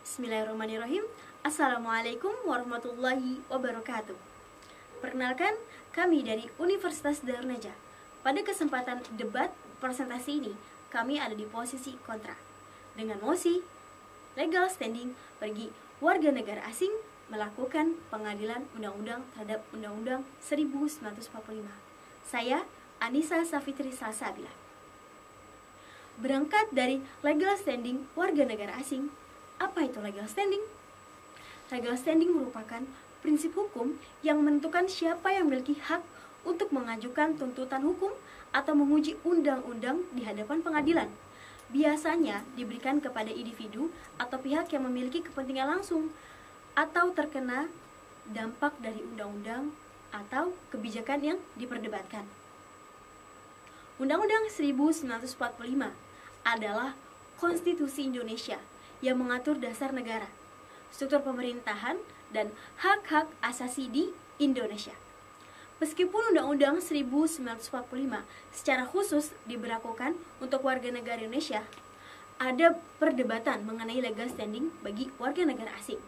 Bismillahirrahmanirrahim. Assalamualaikum warahmatullahi wabarakatuh. Perkenalkan, kami dari Universitas Darun Najah. Pada kesempatan debat presentasi ini, kami ada di posisi kontra dengan mosi legal standing bagi warga negara asing melakukan pengadilan undang-undang terhadap Undang-Undang 1945. Saya Anissa Safitri Salsabila. Berangkat dari legal standing warga negara asing, apa itu legal standing? Legal standing merupakan prinsip hukum yang menentukan siapa yang memiliki hak untuk mengajukan tuntutan hukum atau menguji undang-undang di hadapan pengadilan. Biasanya diberikan kepada individu atau pihak yang memiliki kepentingan langsung atau terkena dampak dari undang-undang atau kebijakan yang diperdebatkan. Undang-Undang 1945 adalah konstitusi Indonesia yang mengatur dasar negara, struktur pemerintahan, dan hak-hak asasi di Indonesia. Meskipun Undang-Undang 1945 secara khusus diberlakukan untuk warga negara Indonesia, ada perdebatan mengenai legal standing bagi warga negara asing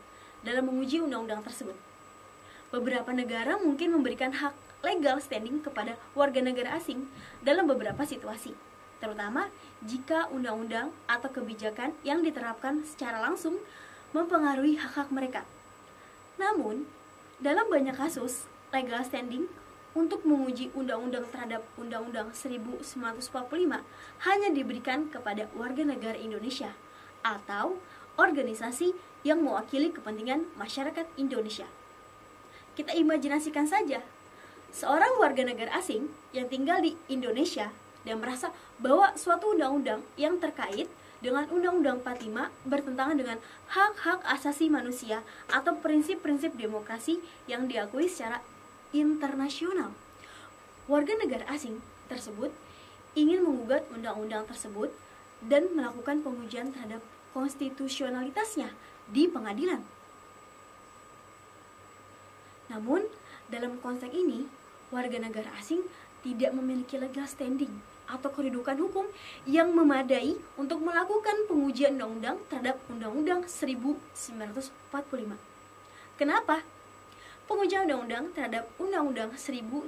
dalam menguji undang-undang tersebut. Beberapa negara mungkin memberikan hak legal standing kepada warga negara asing dalam beberapa situasi, terutama jika undang-undang atau kebijakan yang diterapkan secara langsung mempengaruhi hak-hak mereka. Namun, dalam banyak kasus, legal standing untuk menguji undang-undang terhadap Undang-Undang 1945 hanya diberikan kepada warga negara Indonesia atau organisasi yang mewakili kepentingan masyarakat Indonesia. Kita imajinasikan saja, seorang warga negara asing yang tinggal di Indonesia dan merasa bahwa suatu undang-undang yang terkait dengan Undang-Undang 45 bertentangan dengan hak-hak asasi manusia atau prinsip-prinsip demokrasi yang diakui secara internasional. Warga negara asing tersebut ingin menggugat undang-undang tersebut dan melakukan pengujian terhadap konstitusionalitasnya di pengadilan. Namun, dalam konteks ini, warga negara asing tidak memiliki legal standing atau kedudukan hukum yang memadai untuk melakukan pengujian undang-undang terhadap Undang-Undang 1945. Kenapa? Pengujian undang-undang terhadap Undang-Undang 1945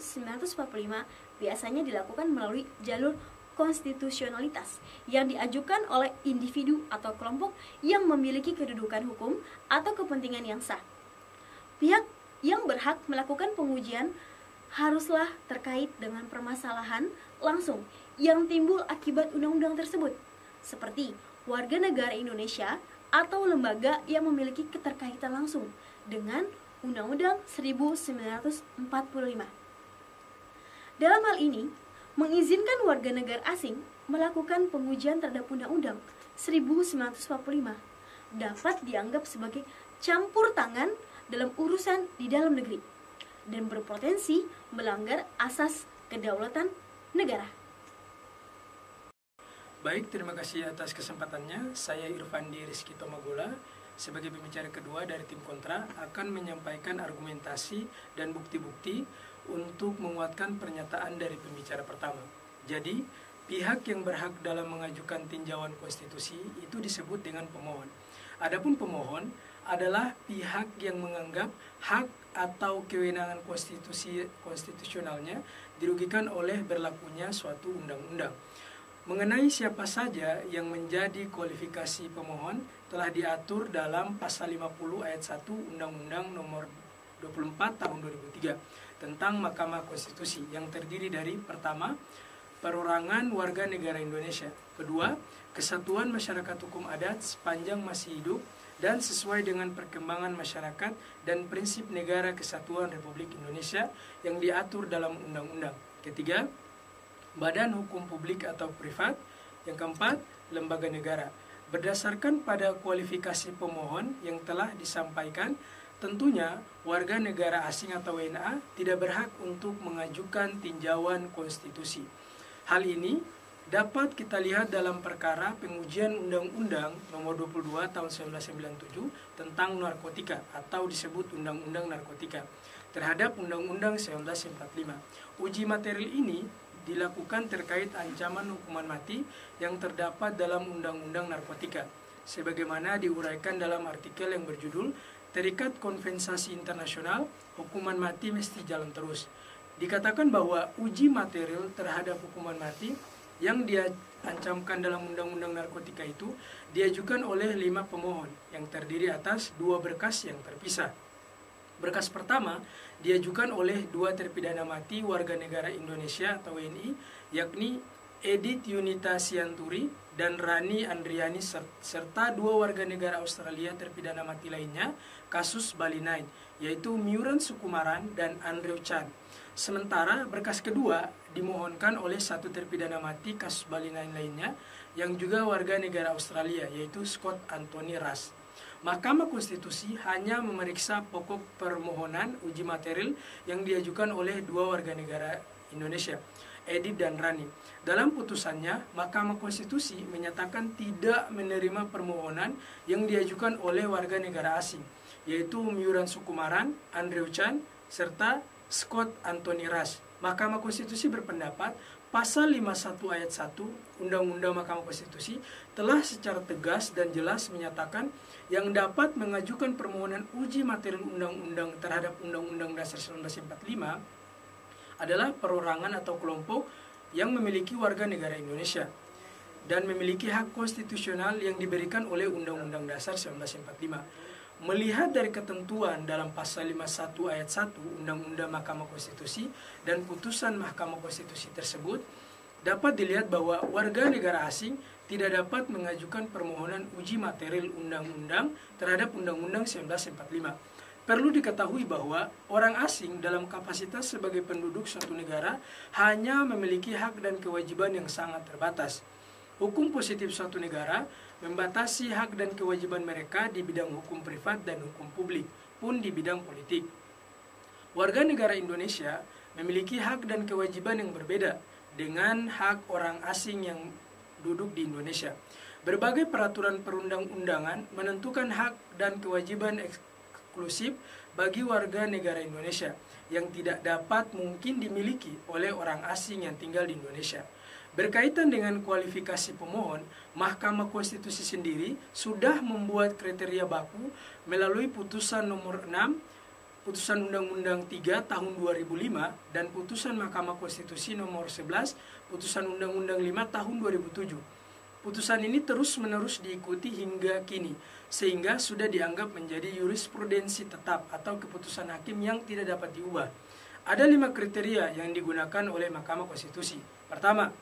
biasanya dilakukan melalui jalur konstitusionalitas yang diajukan oleh individu atau kelompok yang memiliki kedudukan hukum atau kepentingan yang sah. Pihak yang berhak melakukan pengujian haruslah terkait dengan permasalahan langsung yang timbul akibat undang-undang tersebut, seperti warga negara Indonesia atau lembaga yang memiliki keterkaitan langsung dengan Undang-Undang 1945. Dalam hal ini, mengizinkan warga negara asing melakukan pengujian terhadap Undang-Undang 1945 dapat dianggap sebagai campur tangan dalam urusan di dalam negeri dan berpotensi melanggar asas kedaulatan negara. Baik, terima kasih atas kesempatannya. Saya Irfandi Rizky Tomagola, sebagai pembicara kedua dari tim kontra, akan menyampaikan argumentasi dan bukti-bukti untuk menguatkan pernyataan dari pembicara pertama. Jadi, pihak yang berhak dalam mengajukan tinjauan konstitusi itu disebut dengan pemohon. Adapun pemohon adalah pihak yang menganggap hak atau kewenangan konstitusionalnya dirugikan oleh berlakunya suatu undang-undang. Mengenai siapa saja yang menjadi kualifikasi pemohon telah diatur dalam pasal 50 ayat 1 Undang-Undang Nomor 24 Tahun 2003 tentang Mahkamah Konstitusi yang terdiri dari pertama, perorangan warga negara Indonesia, kedua, kesatuan masyarakat hukum adat sepanjang masih hidup dan sesuai dengan perkembangan masyarakat dan prinsip negara kesatuan Republik Indonesia yang diatur dalam undang-undang. Ketiga, badan hukum publik atau privat. Yang keempat, lembaga negara. Berdasarkan pada kualifikasi pemohon yang telah disampaikan, tentunya warga negara asing atau WNA tidak berhak untuk mengajukan tinjauan konstitusi. Hal ini dapat kita lihat dalam perkara pengujian Undang-Undang Nomor 22 Tahun 1997 tentang narkotika atau disebut Undang-Undang Narkotika terhadap Undang-Undang 1945. Uji material ini dilakukan terkait ancaman hukuman mati yang terdapat dalam Undang-Undang Narkotika. sebagaimana diuraikan dalam artikel yang berjudul Terikat Konvensasi Internasional, Hukuman Mati Mesti Jalan Terus. Dikatakan bahwa uji material terhadap hukuman mati yang diancamkan dalam Undang-Undang Narkotika itu diajukan oleh 5 pemohon yang terdiri atas 2 berkas yang terpisah. Berkas pertama diajukan oleh 2 terpidana mati warga negara Indonesia atau WNI, yakni Edith Yunita Sianturi dan Rani Andriani serta 2 warga negara Australia terpidana mati lainnya kasus Bali 9, yaitu Myuran Sukumaran dan Andrew Chan. Sementara berkas kedua dimohonkan oleh 1 terpidana mati kasus Bali 9 lainnya yang juga warga negara Australia, yaitu Scott Anthony Rush. Mahkamah Konstitusi hanya memeriksa pokok permohonan uji material yang diajukan oleh 2 warga negara Indonesia, Edith dan Rani. Dalam putusannya, Mahkamah Konstitusi menyatakan tidak menerima permohonan yang diajukan oleh warga negara asing, yaitu Myuran Sukumaran, Andrew Chan, serta Scott Anthony Rush. Mahkamah Konstitusi berpendapat Pasal 51 ayat 1 Undang-Undang Mahkamah Konstitusi telah secara tegas dan jelas menyatakan yang dapat mengajukan permohonan uji material undang-undang terhadap Undang-Undang Dasar 1945 adalah perorangan atau kelompok yang memiliki warga negara Indonesia dan memiliki hak konstitusional yang diberikan oleh Undang-Undang Dasar 1945. Melihat dari ketentuan dalam pasal 51 ayat 1 Undang-Undang Mahkamah Konstitusi dan putusan Mahkamah Konstitusi tersebut, dapat dilihat bahwa warga negara asing tidak dapat mengajukan permohonan uji material undang-undang terhadap Undang-Undang 1945. Perlu diketahui bahwa orang asing dalam kapasitas sebagai penduduk suatu negara hanya memiliki hak dan kewajiban yang sangat terbatas. Hukum positif suatu negara membatasi hak dan kewajiban mereka di bidang hukum privat dan hukum publik, pun di bidang politik. Warga negara Indonesia memiliki hak dan kewajiban yang berbeda dengan hak orang asing yang duduk di Indonesia. Berbagai peraturan perundang-undangan menentukan hak dan kewajiban eksklusif bagi warga negara Indonesia yang tidak dapat mungkin dimiliki oleh orang asing yang tinggal di Indonesia. Berkaitan dengan kualifikasi pemohon, Mahkamah Konstitusi sendiri sudah membuat kriteria baku melalui putusan nomor 6, putusan Undang-Undang 3 tahun 2005 dan putusan Mahkamah Konstitusi nomor 11, putusan Undang-Undang 5 tahun 2007. Putusan ini terus-menerus diikuti hingga kini, sehingga sudah dianggap menjadi jurisprudensi tetap atau keputusan hakim yang tidak dapat diubah. Ada 5 kriteria yang digunakan oleh Mahkamah Konstitusi. Pertama,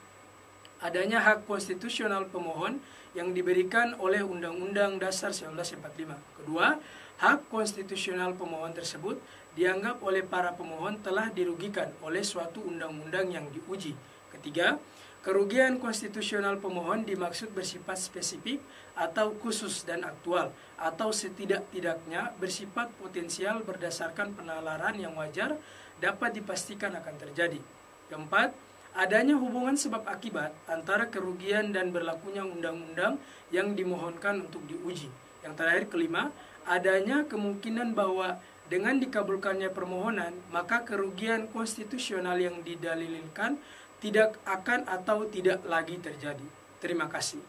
adanya hak konstitusional pemohon yang diberikan oleh Undang-Undang Dasar 1945. Kedua, hak konstitusional pemohon tersebut dianggap oleh para pemohon telah dirugikan oleh suatu undang-undang yang diuji. Ketiga, kerugian konstitusional pemohon dimaksud bersifat spesifik atau khusus dan aktual, atau setidak-tidaknya bersifat potensial berdasarkan penalaran yang wajar dapat dipastikan akan terjadi. Keempat, adanya hubungan sebab akibat antara kerugian dan berlakunya undang-undang yang dimohonkan untuk diuji. Yang terakhir, kelima, adanya kemungkinan bahwa dengan dikabulkannya permohonan, maka kerugian konstitusional yang didalilkan tidak akan atau tidak lagi terjadi. Terima kasih.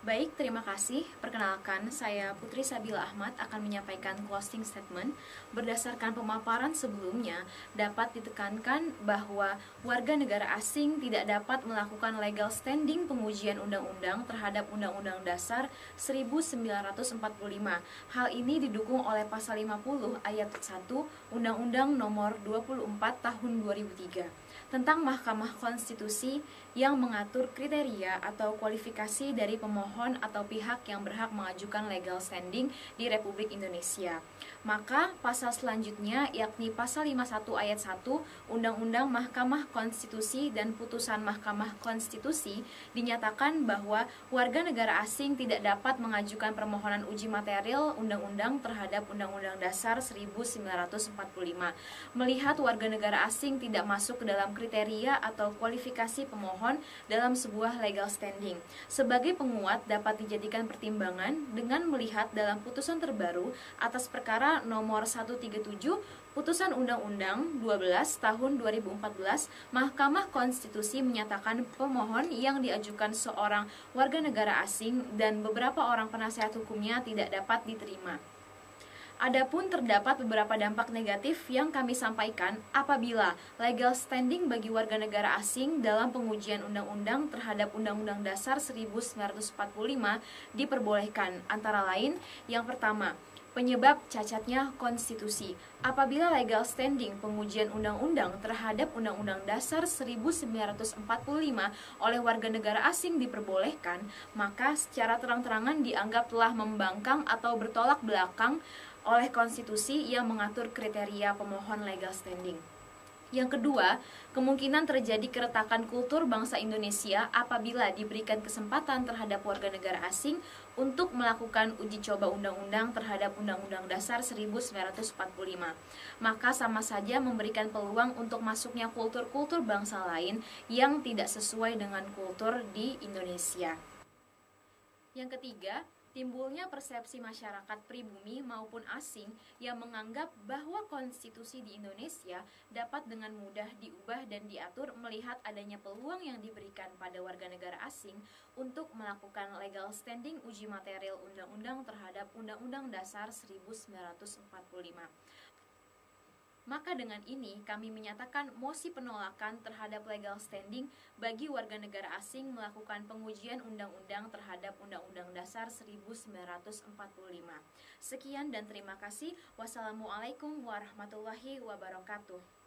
Baik, terima kasih. Perkenalkan, saya Putri Sabila Ahmad akan menyampaikan closing statement. Berdasarkan pemaparan sebelumnya, dapat ditekankan bahwa warga negara asing tidak dapat melakukan legal standing pengujian undang-undang terhadap Undang-Undang Dasar 1945. Hal ini didukung oleh pasal 50 ayat 1 Undang-Undang Nomor 24 Tahun 2003 tentang Mahkamah Konstitusi yang mengatur kriteria atau kualifikasi dari pemohon atau pihak yang berhak mengajukan legal standing di Republik Indonesia. Maka pasal selanjutnya yakni pasal 51 ayat 1 Undang-Undang Mahkamah Konstitusi dan putusan Mahkamah Konstitusi dinyatakan bahwa warga negara asing tidak dapat mengajukan permohonan uji material undang-undang terhadap Undang-Undang Dasar 1945. Melihat warga negara asing tidak masuk ke dalam dalam kriteria atau kualifikasi pemohon dalam sebuah legal standing. Sebagai penguat dapat dijadikan pertimbangan dengan melihat dalam putusan terbaru atas perkara nomor 137 Putusan Undang-Undang 12 tahun 2014, Mahkamah Konstitusi menyatakan pemohon yang diajukan seorang warga negara asing dan beberapa orang penasehat hukumnya tidak dapat diterima. Adapun terdapat beberapa dampak negatif yang kami sampaikan apabila legal standing bagi warga negara asing dalam pengujian undang-undang terhadap Undang-Undang Dasar 1945 diperbolehkan, antara lain yang pertama, penyebab cacatnya konstitusi. Apabila legal standing pengujian undang-undang terhadap Undang-Undang Dasar 1945 oleh warga negara asing diperbolehkan, maka secara terang-terangan dianggap telah membangkang atau bertolak belakang oleh konstitusi yang mengatur kriteria pemohon legal standing. Yang kedua, kemungkinan terjadi keretakan kultur bangsa Indonesia apabila diberikan kesempatan terhadap warga negara asing untuk melakukan uji coba undang-undang terhadap Undang-Undang Dasar 1945. Maka sama saja memberikan peluang untuk masuknya kultur-kultur bangsa lain yang tidak sesuai dengan kultur di Indonesia. Yang ketiga, timbulnya persepsi masyarakat pribumi maupun asing yang menganggap bahwa konstitusi di Indonesia dapat dengan mudah diubah dan diatur melihat adanya peluang yang diberikan pada warga negara asing untuk melakukan legal standing uji material undang-undang terhadap Undang-Undang Dasar 1945. Maka dengan ini kami menyatakan mosi penolakan terhadap legal standing bagi warga negara asing melakukan pengujian undang-undang terhadap Undang-Undang Dasar 1945. Sekian dan terima kasih. Wassalamualaikum warahmatullahi wabarakatuh.